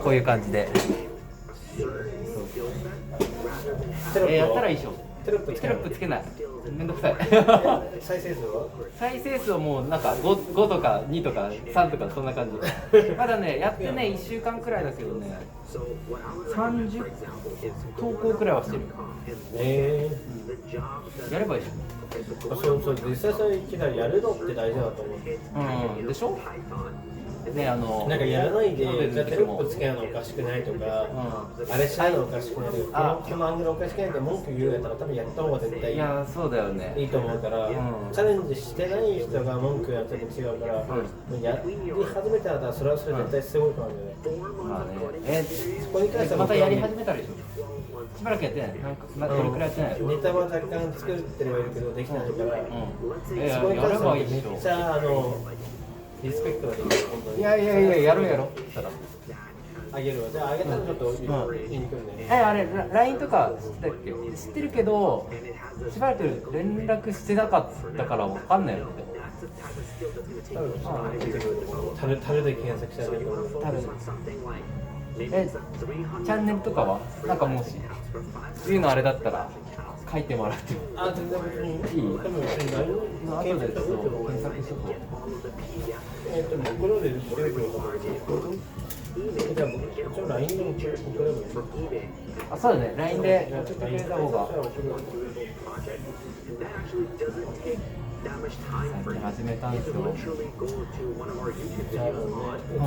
こういう感じでやったらいいでしょ。テロップつけない。めんどくさい。再生数は？再生数はもうなんか 5とか2とか3とかそんな感じ。まだね、やってね、1週間くらいだけどね、30投稿くらいはしてる。やればいいでしょ。そう実際そういう機材やるのって大事だと思う。でしょね、なんかやらないでじゃあテロップつけるのおかしくないとか、あれしないのおかしくないとか、このアングルおかしくないって文句言うやったら多分やった方が絶対いい。いや、そうだよね。いいと思うから、チャレンジしてない人が文句やったら違うから、やり始めたらそれはそれ絶対すごいと思うんだよね。まあね。そこに関してはまたやり始めたでしょ。しばらくやってない。どれくらいやってない。ネタは若干作ってはいるけどできないから、そこにやればいいでしょ。めっちゃリスペクトができる。いややろう。あげるわ。じゃああげたらちょっと言いにくいね。あれ LINE とか知ってたっけ？知ってるけどしばらく連絡してなかったからわかんないよね。タルで検索したらいいと思う。タル。チャンネルとかはなんかもしそういうのあれだったら書いてもらっても。全然別にいい。多分別に後で検索しとこう。僕ので出てくるかもしれない。じゃあ僕一応 LINE でも送ればいい。そうだね。LINE で送ってくれた方が。最近始めたんですよ。一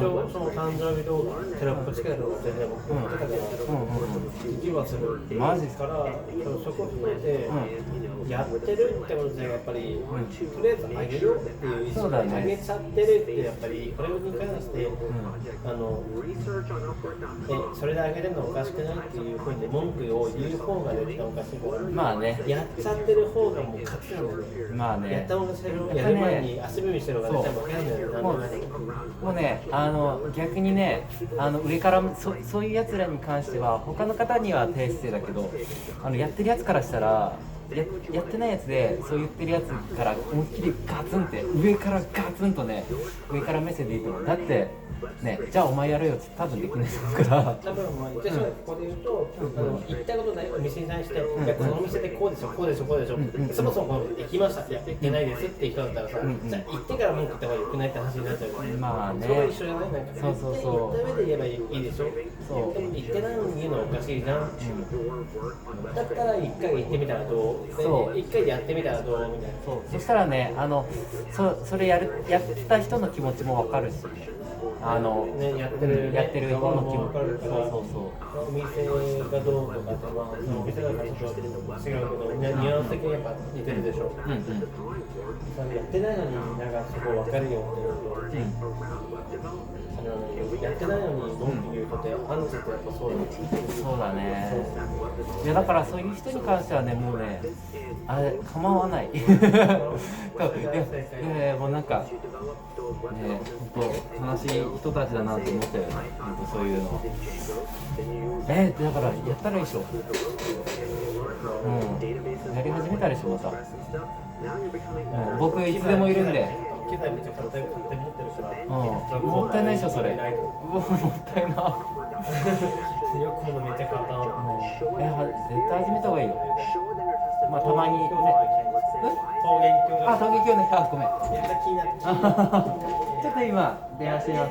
応その誕生日動画テロップつけたのが全然僕も出たから気はする。マジですか？そこを含めてやってるってことでやっぱりとりあえずあげようっていう意識であげちゃってるってやっぱりこれに関してそれであげるのおかしくないっていうふうに文句を言う方が絶対おかしいから。まあね。やっちゃってる方がもう勝ちなんだよね。まあね。やる前に足踏みしてる方が絶対負けなんだよね。もうね、逆にね、上からそういうやつらに関しては他の方には低姿勢だけど、やってるやつからしたらやってないやつでそう言ってるやつから思いっきりガツンって上からガツンとね、上から目線でいいと思う。だってね、じゃあお前やるよって多分できないと思うから。多分ここで言うと、言ったことないお店に対して、いやこのお店でこうでしょ、こうでしょ、こうでしょ、そもそも行きました、いや行ってないですっていう人だったらさ、じゃあ行ってから文句言った方が良くないって話になっちゃうよね。まあね。それは一緒じゃない？なんかそう。行った上で言えばいいでしょ。でも行ってないのに言うのはおかしいじゃん。だったら一回行ってみたらどう？一回でやってみたらどうみたいな。そしたらね、それやった人の気持ちもわかるし。やってる方の気持ちも。お店がどうとかってお店だからちょっと違うけどニュアンス的にやっぱ似てるでしょ。やってないのになんかそこ分かるよっていうと、やってないのに文句言うことやアンチってやっぱそうだね。そうだね。いやだからそういう人に関してはね、もうね、あれ構わない。もうなんか。本当悲しい人たちだなって思ったよね。本当そういうの。だからやったらいいでしょ。やり始めたでしょまた。僕いつでもいるんで。もったいないでしょそれ。もったいな。よくもめっちゃ簡単。絶対始めた方がいいよ。まあたまにね。桃源郷ね。ごめん。めっちゃ気になって。ちょっと今電話してみます。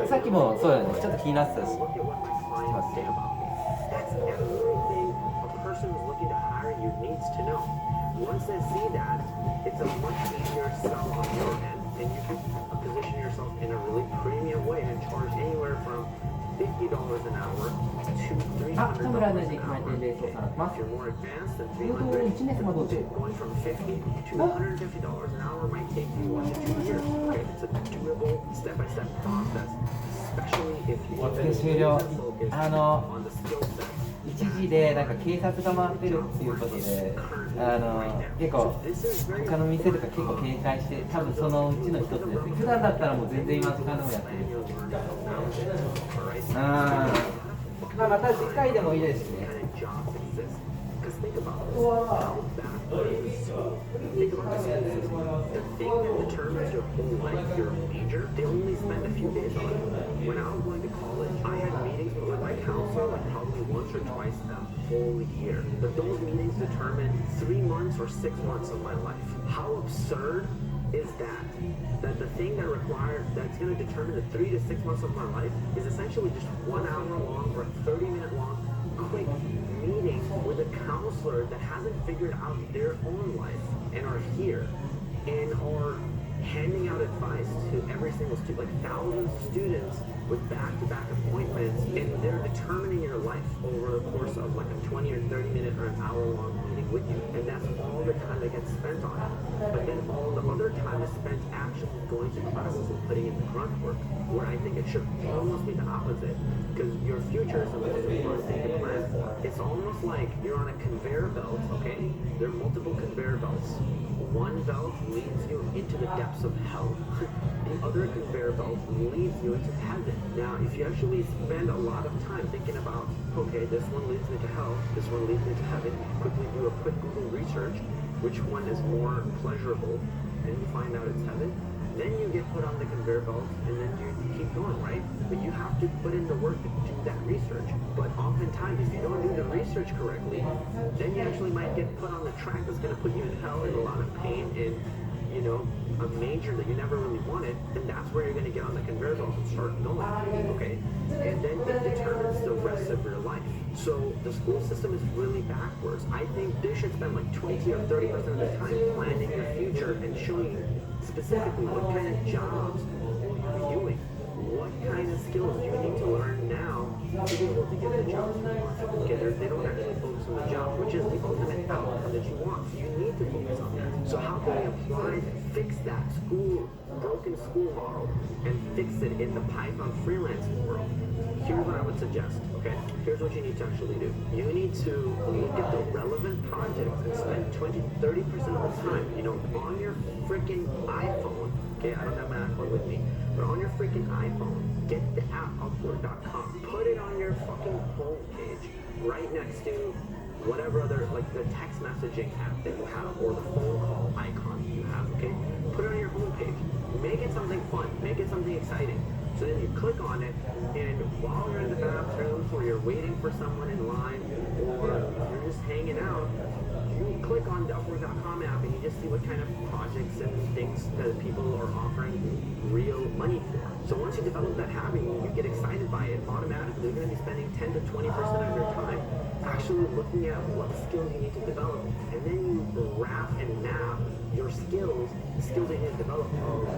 さっきもそうだね。ちょっと気になってたし。田村大臣決まりで操作されます。1名様どうぞ。終了。1時でなんか警察が回ってるっていうことで、結構他の店とか結構警戒して、多分そのうちの一つです。普段だったらもう全然今時間でもやってる。また次回でもいいですしね。when I was going to college, I had meetings with my counselor like probably once or twice a whole year. But those meetings determined 3 months or 6 months of my life. How absurd is that? That the thing that's going to determine the 3 to 6 months of my life is essentially just 1 hour long or 30-minute long quick meeting with a counselor that hasn't figured out their own life and are here and are handing out advice to every single student, like thousands of students with back-to-back appointments, and they're determining your life over the course of like a 20 or 30-minute or an hour-long meeting with you, and that's all the time that gets spent on it. But then all the other time is spent actually going to classes and putting in the grunt work, where I think it should almost be the opposite, because your future is the most important thing to plan for. It's almost like you're on a conveyor belt, okay? There are multiple conveyor belts. One belt leads you into the depths of hell. The other conveyor belt leads you into heaven. Now, if you actually spend a lot of time thinking about, okay, this one leads me to hell, this one leads me to heaven, quickly do a quick Google research, which one is more pleasurable, and you find out it's heaven, then you get put on the conveyor belt, and then you keep going, right? But you have to put in the work to do that research. But oftentimes, if you don't do the research correctly, then you actually might get put on the track that's going to put you in hell and a lot of pain and, you know, a major that you never really wanted, and that's where you're going to get on the conveyor belt and start going, okay? And then it determines the rest of your life. So the school system is really backwards. I think they should spend like 20 or 30% of the time planning your future and showing you specifically what kind of jobs you'll be doing. What kind of skills do you need to learn now to be able to get the jobs you want? Okay, they don't actually focus on the job, which is the ultimate outcome that you want. You need to focus on that. So how can we apply, fix that broken school model and fix it in the Python freelancing world? Here's what I would suggest, okay? Here's what you need to actually do. You need to look at the relevant projects and spend 20-30% of the time, you know, on your freaking iPhone. Okay, I don't have my iPhone with me, but on your freaking iPhone, get the app Upwork.com. Put it on your fucking homepage, right next to whatever other, like the text messaging app that you have, or the phone call icon you have, okay? Put it on your homepage. Make it something fun. Make it something exciting. So then you click on it, and while you're in the bathroom, or you're waiting for someone in line, or you're just hanging out, you click on the Upwork.com app and you just see what kind of projects and things that people are offering real money for. So once you develop that habit, you get excited by it, automatically you're going to be spending 10 to 20% of your time actually looking at what skills you need to develop, and then you wrap and map your skills, the skills that you need to develop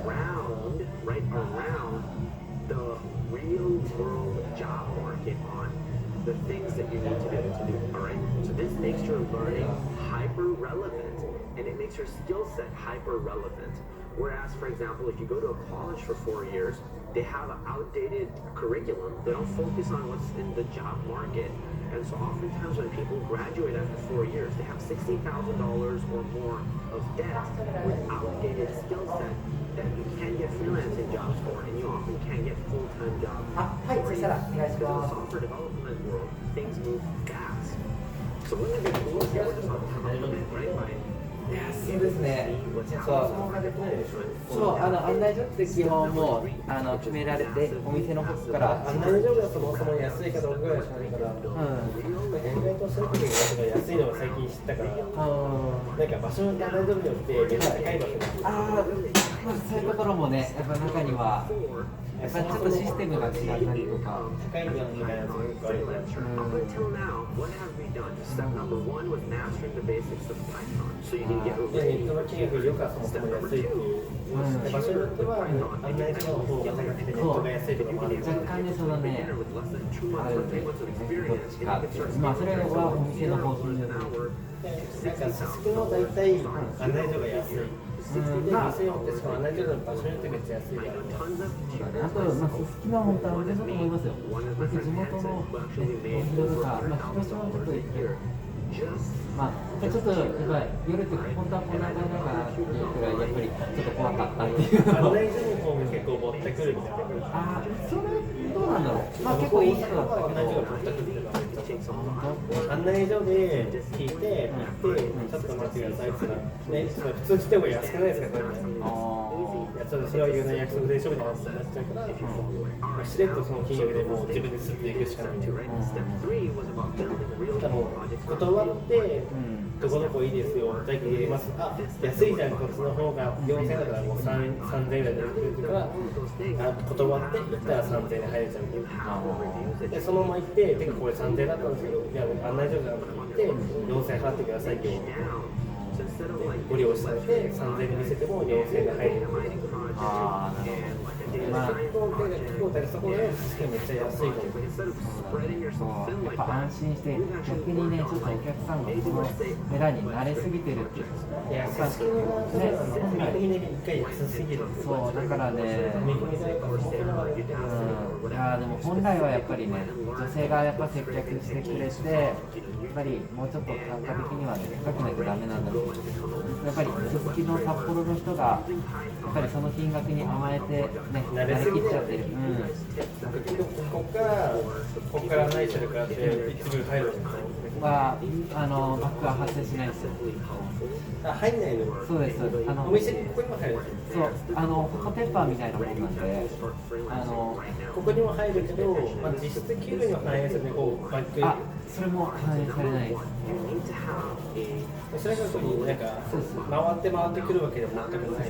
around, right, around the real world job market on the things that you need to be able to do, all right? So this makes your learning hyper relevant, and it makes your skill set hyper relevant. Whereas, for example, if you go to a college for 4 years, they have an outdated curriculum. They don't focus on what's in the job market. And so oftentimes when people graduate after 4 years, they have $60,000 or more of debt with outdated skill set that you can get freelancing jobs for, and you often can't get full-time jobs. Because in the software development world, things move fast. So wouldn't it be cool if you were just on top of it, right? By そうですね。そう、案内所って基本もう決められて、お店の方から案内所がそもそも安いかどうかぐらいしかないから、意外とそういうことが安いのが最近知ったから、なんか場所の案内所によってめっちゃ高い場所がそういうところもね、やっぱ中にはやっぱりちょっとシステムが違ったりとか高いみたいなやつがよくあるから。Up until now, what have we done? Step number 1 was mastering the basics of Python, so you can get ネットの金額よりよくはそもそも安いっていう。場所によっては案内所の方が高くてネットが安いとかもある。若干ね、そのね、あるね、どっちかっていう、まあそれはお店の方針によってなんかすすきの大体案内所が安い。で、店によってしかも案内所の場所によってめっちゃ安いから。あと、すすきのは本当は安いと思いますよ。僕地元の、ね、お昼とか、広島はちょっと行ってまあ、ちょっとやっぱ夜って本当はこんな長々っていうくらいやっぱりちょっと怖かったっていうのを案内所の方が結構持ってくるみたいな。ああ、それどうなんだろう。まあ結構いい人だったけど。案内所で聞いて、で、ちょっと待ってくださいって言ったら、ね、普通来ても安くないですか、これ。いや、ちょっとそれは言えない約束でしょみたいな話になっちゃうから、まあ、しれっとその金額でもう自分で吸っていくしかないみたいな。断って、どこどこいいですよ、代金入れます。あ、安いじゃん、こっちの方が4000円だからもう3000円ぐらいで売ってるから、断って行ったら3000円で入れちゃうみたいな。で、そのまま行って、てかこれ3000円だったんですけど、いや、案内所じゃなくて、4000円払ってくださいってご利用されて、3000円で見せても4000円で入れるみたいな。ああ、なるほど。まあ、結構そこでめっちゃ安いかも。やっぱ安心して、逆にね、ちょっとお客さんがこの値段に慣れすぎてるっていう。いや、さすがにね、本当にね、一回安すぎる。そう、だからね、いやでも本来はやっぱりね、女性がやっぱ接客してくれて、やっぱりもうちょっと単価的にはね、高くないとダメなんだけど、やっぱりすすきの札幌の人が、やっぱりその金額に甘えて、ね、慣れきっちゃってる。ここからない人からって、いつぐらい入るんですか？バックは発生しないんですよ。あ、入んないの？そうです、そうです。お店ここにも入るんですそう、ホコペッパーみたいなもんなんで、ここにも入るけど、まあ、実質給与には反映されて、こう、バック。あ、それも反映されないです。それがこうなんか回ってくるわけでも全くない。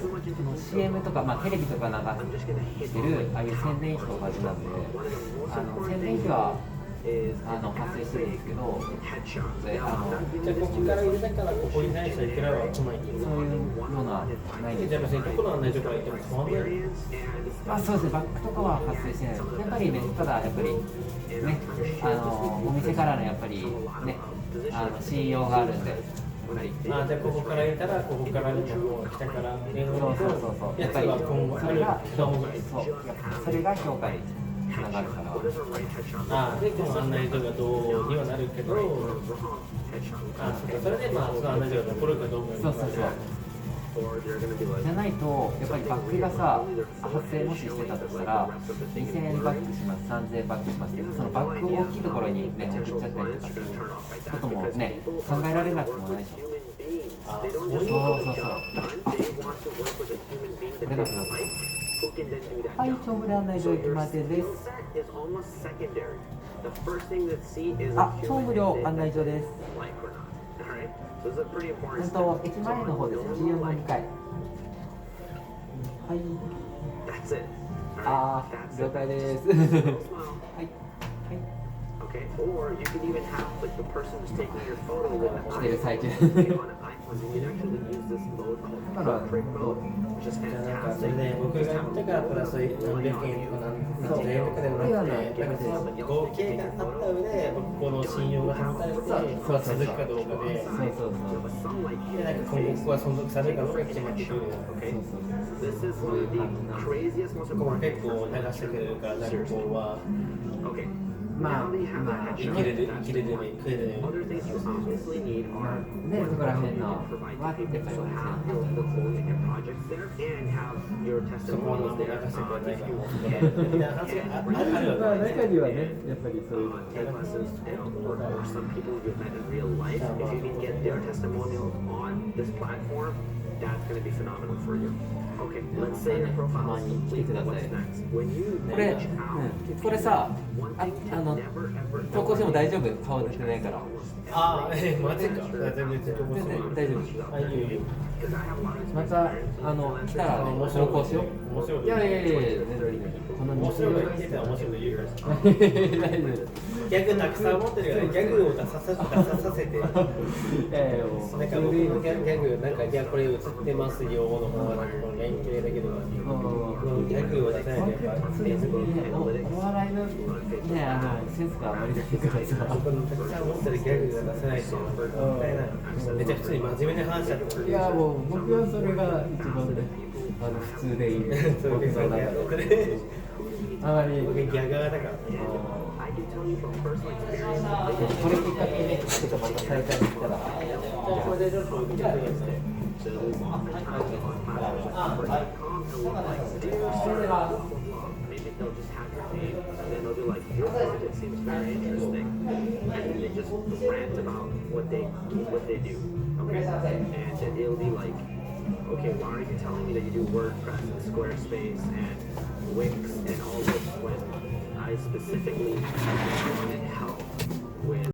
CM とか、まあ、テレビとか流してるああいう宣伝費とかなんで、宣伝費は発生してるんですけど、じゃあここから入れたからここにない人いくらは来ない。そういうものはないです。じゃあ別にどこの案内所から行っても変わんない。あ、そうですね、バックとかは発生してないです。やっぱりね、ただやっぱりね、お店からのやっぱりね、信用があるんで。じゃあここから入れたらここからにも来たからそうやっぱりそれが評価につながるから。でこの案内所がどうにはなるけど、それでまあその案内所が残るかどうか。そうじゃないとやっぱりバックがさ発生もししてたとしたら2000円バックします3000円バックしますけど、そのバック大きいところにね送っちゃったりとかすることもね考えられなくもないし。そうでかくなった。はい、長部で案内所行きまでです。あ、超無料案内所です。駅前の方です。14の2階。はい。あー、了解です。はい。はい。来てる最中。だからなんかそれで僕が言ったからプラス何百円とか何千円とかでもなくて、なんかその合計があった上でこの信用が保たれて続くかどうかで、なんか今後ここが存続されるかどうか決まってくる。そういう感じなんで、そこも結構流してくれるから学校は。まあ、生きれるね、食えるね。で、そこら辺のはやっぱりそこの流してくれないからみたいな話があるわけ。中にはね、やっぱりそういうのThat's going to be phenomenal for you. Okay, let's say your た profile ま is に来て complete. ください。 What's next? When you これさ、投稿しても大丈夫？顔出てないから。マジか。全然大丈夫。いいよ。また来たらね、投稿しよう。面白い。いやこの面白いの言ってたら面白いの言うから。大丈夫。ギャグたくさん持ってるからギャグを出させて。なんか僕のギャグなんかいやこれ映ってますよの方がなんかこの連携だけどギャグを出さないとやっぱお笑いのねセンスがあまりないからさ。たくさん持ってるギャグが出せないともったいない。めちゃ普通に真面目な話だと。いやもう僕はそれが一番ね普通でいい。僕の中で。あまり僕ギャガーだからね。I can tell you from personal experience. これきっかけでちょっとまた再開できたら。これでちょっと受け継ぎして。Maybe they'll just have your name and then they'll be like, your project seems very interesting. And they just rant about what they do. Okay? And then it'll be like, okay, why are you telling me that you do WordPress and Squarespace and Wix and all this when I specifically wanted